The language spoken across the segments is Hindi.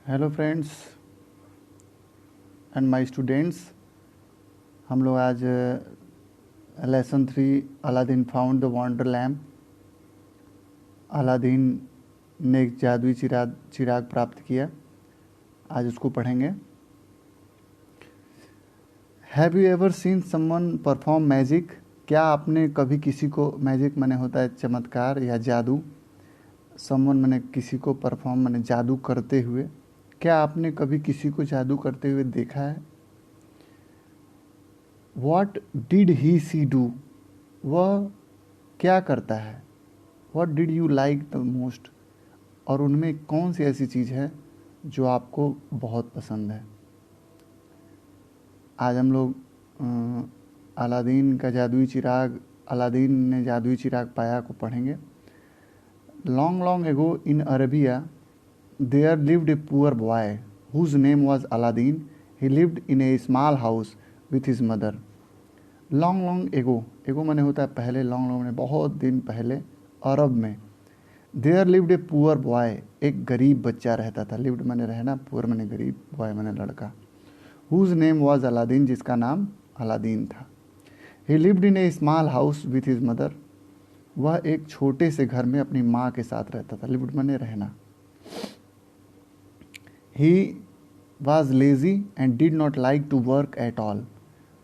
Hello friends and my students. हम लोग आज lesson 3 Aladdin found the wonder lamp, Aladdin ने एक जादुई चिराग प्राप्त किया, आज उसको पढ़ेंगे। Have you ever seen someone perform magic? क्या आपने कभी किसी को, मैजिक माने होता है चमत्कार या जादू, समवन माने किसी को, परफॉर्म माने जादू करते हुए। क्या आपने कभी किसी को जादू करते हुए देखा है? What did he see do? वह क्या करता है? What did you like the most? और उनमें कौन सी ऐसी चीज़ है जो आपको बहुत पसंद है? आज हम लोग अलादीन का जादुई चिराग, अलादीन ने जादुई चिराग पाया को पढ़ेंगे। Long long ago in Arabia there lived a poor boy whose name was Aladdin. He lived in a small house with his mother. Long long ago, ago माने होता है पहले, लॉन्ग लॉन्ग माने बहुत दिन पहले, अरब में। There lived a poor boy, एक गरीब बच्चा रहता था। लिव्ड माने रहना, पुअर माने गरीब, बॉय माने लड़का। हुज नेम वॉज अलादीन, जिसका नाम अलादीन था। ही lived in a small house with his mother, वह एक छोटे से घर में अपनी माँ के साथ रहता था। लिव्ड माने रहना। He was lazy and did not like to work at all,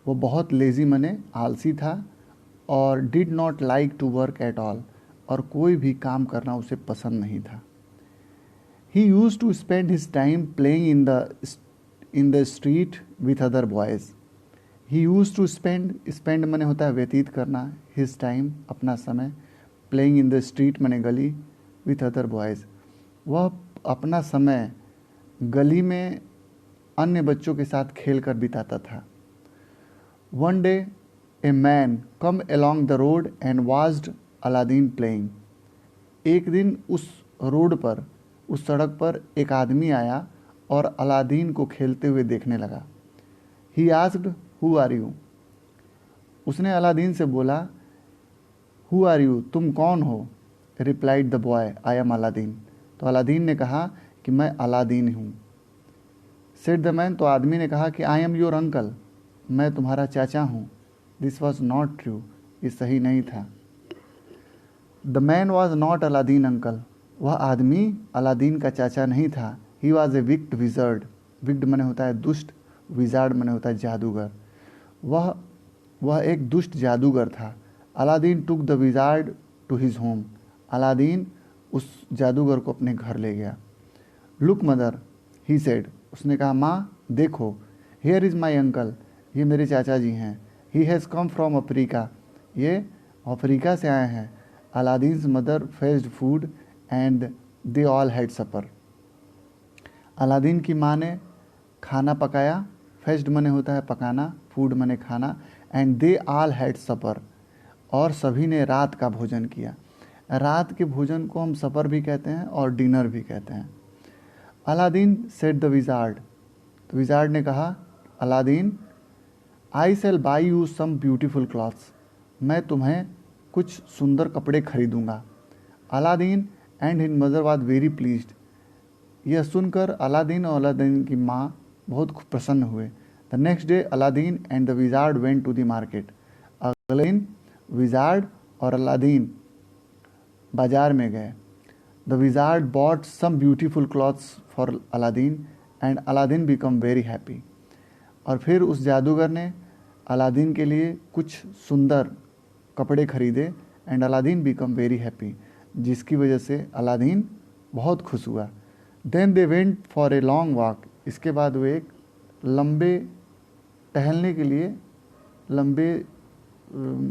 वो बहुत लेज़ी माने आलसी था, और did not like to work at all, और कोई भी काम करना उसे पसंद नहीं था। He use to spend his time playing in the street with other boys. He use to spend माने होता है व्यतीत करना, हिज टाइम अपना समय, प्लेइंग इन द स्ट्रीट माने गली, विथ अदर बॉयज़ वह अपना समय गली में अन्य बच्चों के साथ खेल कर बिताता था। One day, a man come along the road and watched Aladdin playing. एक दिन उस रोड पर, उस सड़क पर एक आदमी आया और अलादीन को खेलते हुए देखने लगा। He asked, Who are you? उसने अलादीन से बोला, Who are you? तुम कौन हो? Replied the boy, I am Aladdin. तो अलादीन ने कहा कि मैं अलादीन हूँ। Said the man, तो आदमी ने कहा कि I am your uncle, मैं तुम्हारा चाचा हूँ। दिस वॉज नॉट ट्रू, ये सही नहीं था। The man was not Aladdin uncle, वह आदमी अलादीन का चाचा नहीं था। He was a wicked wizard, wicked माने होता है दुष्ट, विजार्ड माने होता है जादूगर। वह एक दुष्ट जादूगर था। Aladdin took the wizard to his home, Aladdin उस जादूगर को अपने घर ले गया। लुक मदर, ही सेड, उसने कहा माँ देखो, हियर इज़ माई अंकल, ये मेरे चाचा जी हैं। He has come from Africa, ये अफ्रीका से आए हैं। Aladdin's mother fetched food and they all had supper, Aladdin की माँ ने खाना पकाया। फेस्ड मने होता है पकाना, फूड मने खाना, एंड दे ऑल हैड सपर, और सभी ने रात का भोजन किया। रात के भोजन को हम सपर भी कहते हैं और डिनर भी कहते हैं। अलादीन सेड द विजार्ड, तो विजार्ड ने कहा Aladdin, I shall buy you some beautiful clothes, मैं तुम्हें कुछ सुंदर कपड़े खरीदूंगा। Aladdin and his mother was very pleased, यह सुनकर अलादीन और अलादीन की माँ बहुत प्रसन्न हुए। The next day Aladdin and the wizard went to the market, अगले दिन विजार्ड और अलादीन बाजार में गए। The wizard bought some beautiful clothes for Aladdin and Aladdin become very happy, और फिर उस जादूगर ने अलादीन के लिए कुछ सुंदर कपड़े खरीदे। And Aladdin become very happy, जिसकी वजह से अलादीन बहुत खुश हुआ। Then they went for a long walk, इसके बाद वे एक लंबे टहलने के लिए,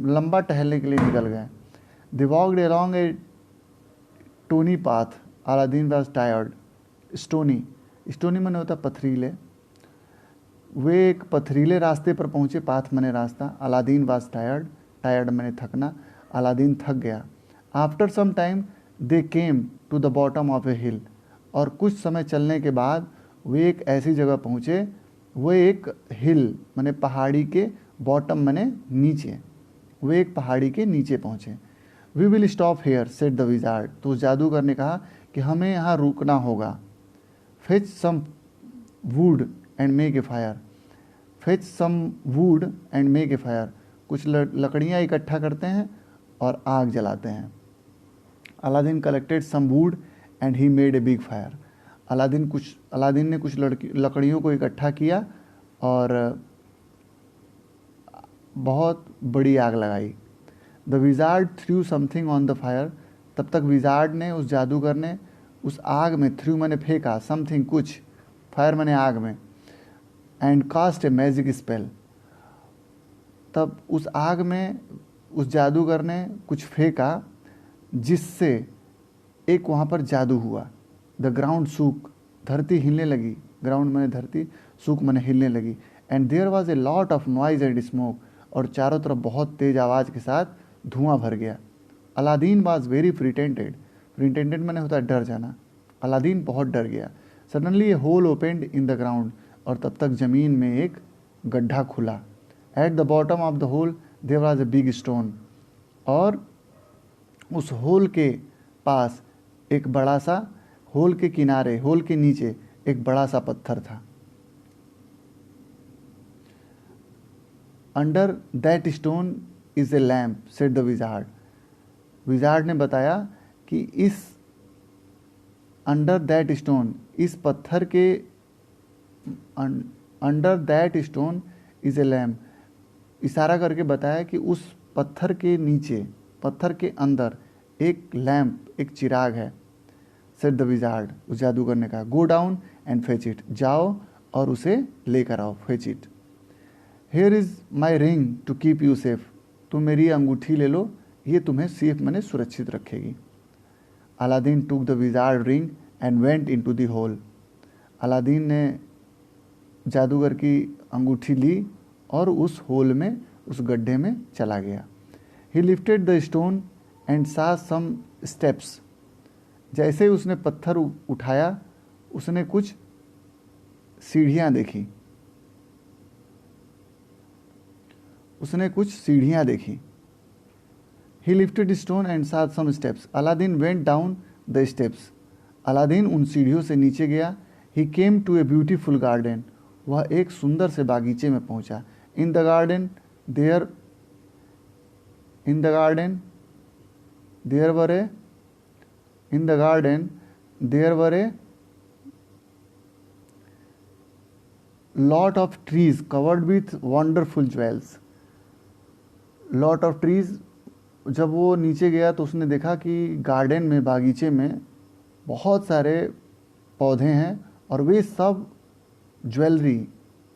लंबा टहलने के लिए निकल गए। They walked along a stony path, Aladdin was tired. Stony, stony माने होता पथरीले, वे एक पथरीले रास्ते पर पहुँचे। पाथ मने रास्ता। अलादीन वाज टायर्ड, टायर्ड मने थकना, अलादीन थक गया। After some time they came to the bottom of a hill, और कुछ समय चलने के बाद वे एक ऐसी जगह पहुँचे, वे एक हिल मने पहाड़ी के, बॉटम मने नीचे, वे एक पहाड़ी के नीचे पहुँचे। We will stop here said the wizard, तो उस जादूगर ने कहा कि हमें यहाँ रुकना होगा। Fetch some wood and make a fire, fetch some wood and make a fire, कुछ लकड़ियाँ इकट्ठा करते हैं और आग जलाते हैं। Aladdin collected some wood and he made a big fire, Aladdin ने कुछ लकड़ियों को इकट्ठा किया और बहुत बड़ी आग लगाई। The wizard through something on the fire, तब तक विजार्ड ने, उस जादूगर ने उस आग में, थ्रू मैंने फेंका, समथिंग कुछ, फायर मैंने आग में, and cast a magic spell, तब उस आग में उस जादूगर ने कुछ फेंका जिससे एक वहाँ पर जादू हुआ। द ग्राउंड सूक, धरती हिलने लगी, ग्राउंड मैंने धरती, सूक मैंने हिलने लगी। And there was a lot of noise and smoke, और चारों तरफ बहुत तेज आवाज़ के साथ धुआं भर गया। Aladdin was very frightened, frightened मैंने होता है डर जाना, अलादीन बहुत डर गया। Suddenly a hole opened in the ground, और तब तक ज़मीन में एक गड्ढा खुला। At the bottom of the hole there was a big stone, और उस होल के पास एक बड़ा सा, होल के किनारे, होल के नीचे एक बड़ा सा पत्थर था। Under that stone is a lamp said the wizard, wizard ने बताया कि इस अंडर दैट स्टोन, इस पत्थर के under that stone is a lamp, इशारा करके बताया कि उस पत्थर के नीचे, पत्थर के अंदर एक लैम्प, एक चिराग है। सेड द विजार्ड, उस जादूगर ने कहा, go down and fetch it, जाओ और उसे लेकर आओ, fetch it. Here is my ring to keep you safe, तुम मेरी अंगूठी ले लो, ये तुम्हें सेफ मैंने सुरक्षित रखेगी। Aladdin took the wizard ring and went into the hole, Aladdin ने जादूगर की अंगूठी ली और उस होल में, उस गड्ढे में चला गया। ही lifted the stone and saw some steps, जैसे ही उसने पत्थर उठाया उसने कुछ सीढ़ियाँ देखी, उसने कुछ सीढ़ियाँ देखी। ही lifted stone and saw some steps, Aladdin went down the steps, Aladdin उन सीढ़ियों से नीचे गया। He came to a beautiful garden, वह एक सुंदर से बागीचे में पहुंचा। In the garden there were a lot of trees covered with wonderful jewels, lot of trees, जब वो नीचे गया तो उसने देखा कि गार्डन में, बागीचे में बहुत सारे पौधे हैं और वे सब ज्वेलरी,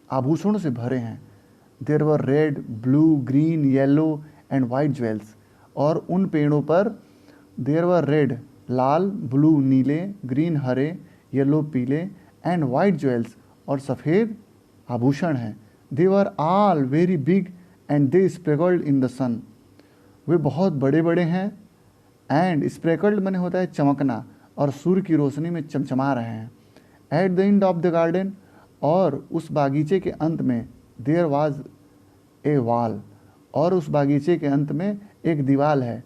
आभूषणों से भरे हैं। There were red, blue, green, yellow and white jewels, और उन पेड़ों पर देयर वर रेड, लाल, ब्लू नीले, ग्रीन हरे, येलो पीले, एंड वाइट ज्वेल्स, और सफ़ेद आभूषण हैं। They were all very big and they sparkled in the sun, वे बहुत बड़े बड़े हैं। एंड स्प्रेकल्ड मैंने होता है चमकना, और सूर्य की रोशनी में चमचमा रहे हैं। At the end of the garden, और उस बागीचे के अंत में, देयर वाज ए वॉल, और उस बागीचे के अंत में एक दीवाल है।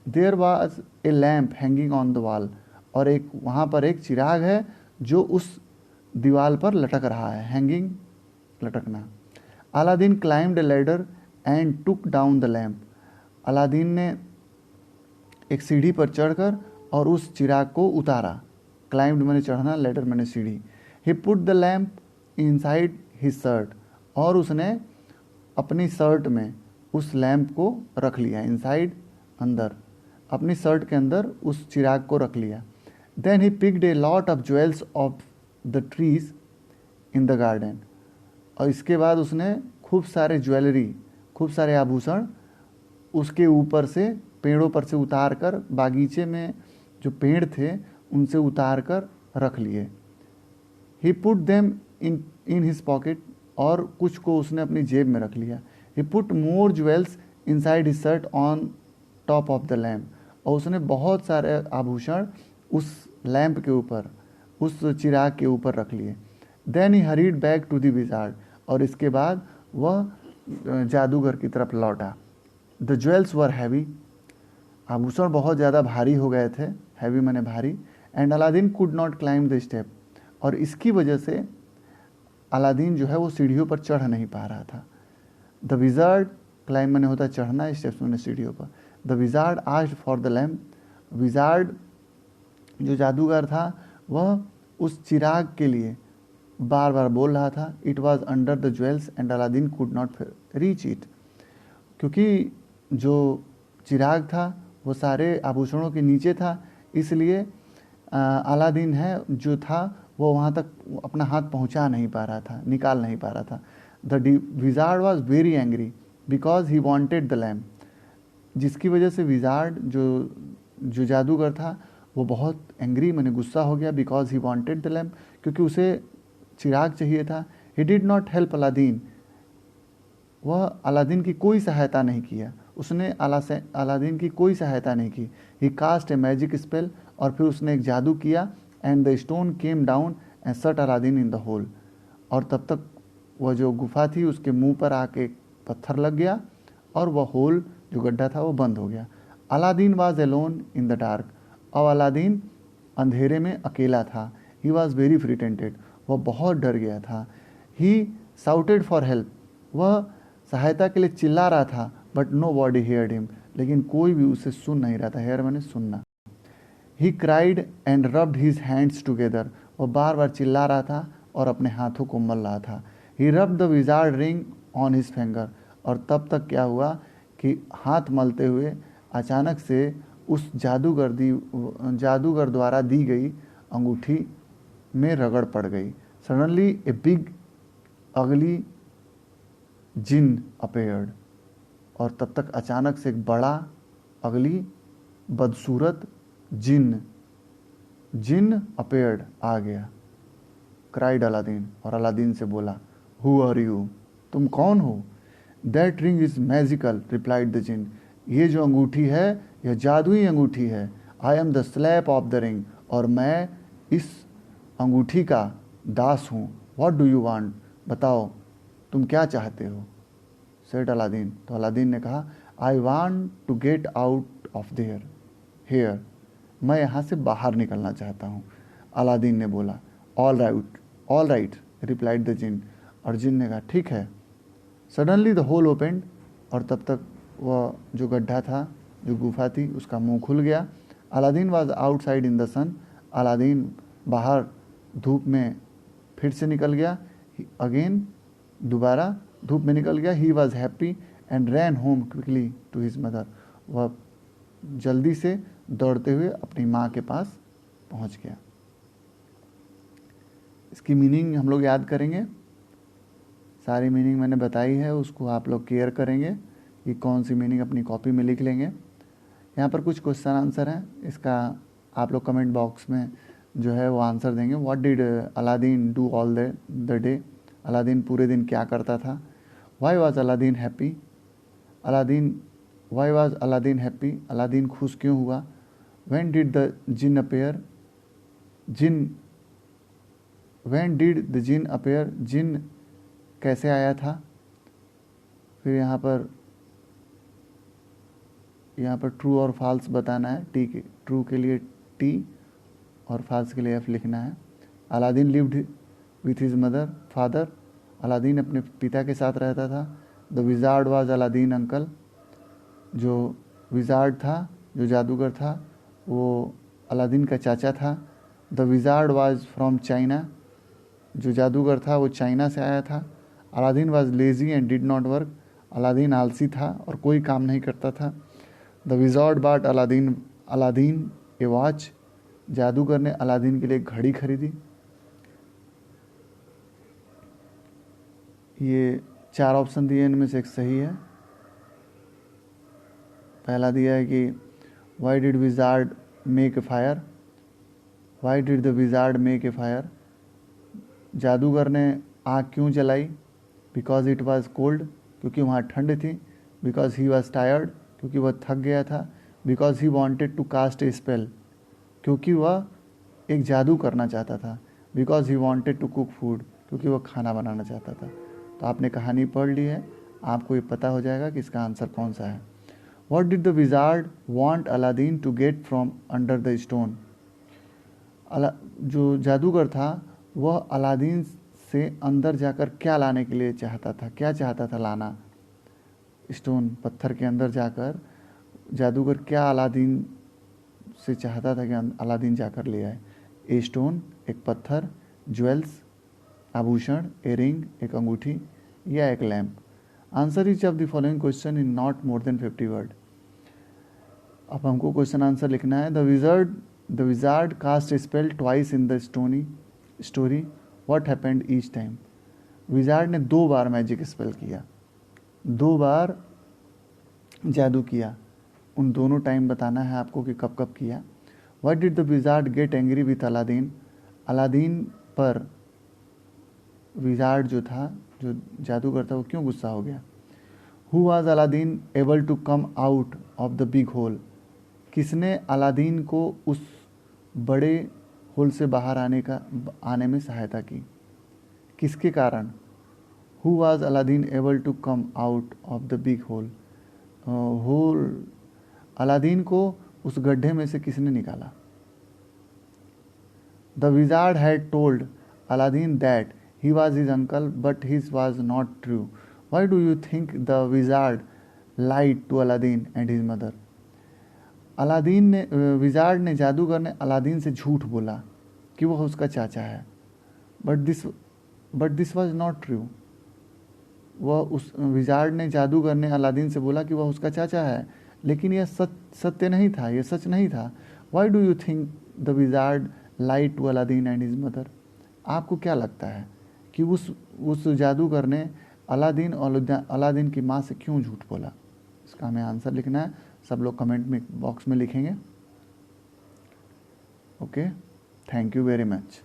There was a lamp hanging on the wall, और एक वहाँ पर एक चिराग है जो उस दीवाल पर लटक रहा है, हैंगिंग, लटकना। Aladdin climbed a ladder and took down the lamp, Aladdin ने एक सीढ़ी पर चढ़कर और उस चिराग को उतारा। क्लाइम्ड मैंने चढ़ना, लैडर मैंने सीढ़ी। He put the lamp inside his shirt, और उसने अपनी शर्ट में उस लैम्प को रख लिया। इनसाइड, अंदर, अपनी शर्ट के अंदर उस चिराग को रख लिया। Then he picked a lot of jewels off the trees in the garden, और इसके बाद उसने खूब सारे ज्वेलरी, खूब सारे आभूषण उसके ऊपर से, पेड़ों पर से उतार कर, बागीचे में जो पेड़ थे उनसे उतार कर रख लिए। He put them in his pocket, और कुछ को उसने अपनी जेब में रख लिया। He put more jewels inside his shirt on top of the lamp, और उसने बहुत सारे आभूषण उस लैम्प के ऊपर, उस चिराग के ऊपर रख लिए। Then he hurried back to the wizard, और इसके बाद वह जादूगर की तरफ लौटा। द ज्वेल्स वर हैवी, आभूषण बहुत ज़्यादा भारी हो गए थे, हैवी माने भारी। And Aladdin could not climb the step, और इसकी वजह से अलादीन जो है वो सीढ़ियों पर चढ़ नहीं पा रहा था। द विजार्ड, क्लाइम मैंने होता है चढ़ना, स्टेप्स मैंने सीढ़ियों पर। The wizard asked for the lamp, wizard जो जादूगर था वह उस चिराग के लिए बार बार बोल रहा था। It was under the jewels and Aladdin could not reach it, क्योंकि जो चिराग था वो सारे आभूषणों के नीचे था, इसलिए अलादीन है जो था वो वहाँ तक अपना हाथ पहुँचा नहीं पा रहा था, निकाल नहीं पा रहा था। The wizard was very angry because he wanted the lamp, जिसकी वजह से विजार्ड जो जादूगर था वो बहुत एंग्री, मैंने गुस्सा हो गया, because he wanted the lamp, क्योंकि उसे चिराग चाहिए था। He did not help Aladdin, वह अलादीन की कोई सहायता नहीं किया, उसने अलादीन की कोई सहायता नहीं की। ही कास्ट ए मैजिक स्पेल, और फिर उसने एक जादू किया, and the stone came down and सट अलादीन इन द होल, और तब तक वह जो गुफा थी उसके मुंह पर आके पत्थर लग गया और वह होल जो गड्ढा था वो बंद हो गया। Aladdin was alone in the dark, और अलादीन अंधेरे में अकेला था। ही वॉज वेरी फ्रिटेंटेड, वह बहुत डर गया था। ही साउटेड फॉर हेल्प, वह सहायता के लिए चिल्ला रहा था, but nobody heard him, लेकिन कोई भी उसे सुन नहीं रहा था। हेयर मैंने सुनना। He cried and rubbed his hands together, वह बार बार चिल्ला रहा था और अपने हाथों को मल रहा था। He rubbed the wizard ring on his finger, और तब तक क्या हुआ कि हाथ मलते हुए अचानक से उस जादूगर द्वारा दी गई अंगूठी में रगड़ पड़ गई। सडनली ए बिग अगली जिन अपेयर्ड, और तब तक अचानक से एक बड़ा अगली बदसूरत जिन अपेयर्ड आ गया। क्राइड अलादीन, और अलादीन से बोला, हु आर यू, तुम कौन हो? That ring is magical, replied the jinn, ये जो अंगूठी है यह जादुई अंगूठी है। I am the slave of the ring, और मैं इस अंगूठी का दास हूँ। व्हाट डू यू वांट, बताओ तुम क्या चाहते हो? सेड अलादीन, तो अलादीन ने कहा, I want to get out of there here, मैं यहाँ से बाहर निकलना चाहता हूँ। अलादीन ने बोला, ऑल राइट, रिप्लाइड द जिन, और जिन ने कहा ठीक है। सडनली द होल ओपेंड, और तब तक वह जो गड्ढा था, जो गुफा थी, उसका मुंह खुल गया। Aladdin was outside in the sun, Aladdin बाहर धूप में फिर से निकल गया, अगेन दोबारा धूप में निकल गया। He was happy and ran home quickly to his mother, वह जल्दी से दौड़ते हुए अपनी माँ के पास पहुँच गया। इसकी मीनिंग हम लोग याद करेंगे, सारी मीनिंग मैंने बताई है, उसको आप लोग केयर करेंगे कि कौन सी मीनिंग अपनी कॉपी में लिख लेंगे। यहाँ पर कुछ क्वेश्चन आंसर हैं, इसका आप लोग कमेंट बॉक्स में जो है वो आंसर देंगे। What did Aladdin do all the day, Aladdin पूरे दिन क्या करता था? Why was Aladdin happy, why was Aladdin happy, Aladdin खुश क्यों हुआ? When did the jinn appear, when did the jinn appear, jinn कैसे आया था? फिर यहाँ पर ट्रू और फॉल्स बताना है। ट्रू के लिए टी और फॉल्स के लिए एफ लिखना है। Aladdin lived with his mother father, Aladdin अपने पिता के साथ रहता था। The wizard was Aladdin uncle, जो विजार्ड था, जो जादूगर था, वो अलादीन का चाचा था। The wizard was from China, जो जादूगर था वो चाइना से आया था। Aladdin was lazy and did not work, Aladdin आलसी था और कोई काम नहीं करता था। The wizard bought Aladdin a watch, जादूगर ने अलादीन के लिए घड़ी खरीदी। ये 4 ऑप्शन दिए, इनमें से एक सही है। पहला दिया है कि why did wizard make a fire, why did the wizard make a fire, जादूगर ने आग क्यों जलाई? बिकॉज इट वॉज कोल्ड, क्योंकि वहाँ ठंड थी। बिकॉज ही वॉज टायर्ड, क्योंकि वह थक गया था। Because he wanted to cast a spell, क्योंकि वह एक जादू करना चाहता था। Because he wanted to cook food, क्योंकि वह खाना बनाना चाहता था। तो आपने कहानी पढ़ ली है, आपको ये पता हो जाएगा कि इसका आंसर कौन सा है। What did the wizard want Aladdin to get from under the stone, जो जादूगर था वह अलादीन से अंदर जाकर क्या लाने के लिए चाहता था, क्या चाहता था लाना? स्टोन, पत्थर के अंदर जाकर जादूगर क्या अलादीन से चाहता था कि अलादीन जाकर ले आए? ए स्टोन, एक पत्थर, ज्वेल्स, आभूषण, ए रिंग, एक अंगूठी, या एक लैम्प। Answer each of the following question in not more than 50 word. अब हमको क्वेश्चन आंसर लिखना है। The wizard cast a spell twice in the story, what happened each time? Wizard ने 2 बार मैजिक स्पेल किया, 2 बार जादू किया। उन दोनों टाइम बताना है आपको कि कब कब किया। Why did the wizard get angry with Aladdin? Aladdin पर विजार्ड जो था, जो जादूगर था, वो क्यों गुस्सा हो गया? Who was Aladdin able to come out of the big hole? किसने अलादीन को उस बड़े होल से बाहर आने में सहायता की? किसके कारण? Who was Aladdin able to come out of the big hole? Hole, Aladdin को उस गड्ढे में से किसने निकाला? The wizard had told Aladdin that he was his uncle, but his was not true. Why do you think the wizard lied to Aladdin and his mother? Wizard ने, जादूगर ने अलादीन से झूठ बोला कि वह उसका चाचा है, but this was not true. Wizard ने, जादूगर ने अलादीन से बोला कि वह उसका चाचा है, लेकिन यह सत्य नहीं था, यह सच नहीं था। Why do you think the wizard lied to Aladdin and his mother? आपको क्या लगता है कि उस जादूगर ने अलादीन की माँ से क्यों झूठ बोला? इसका हमें आंसर लिखना है। सब लोग कमेंट में बॉक्स में लिखेंगे। Okay, thank you very much.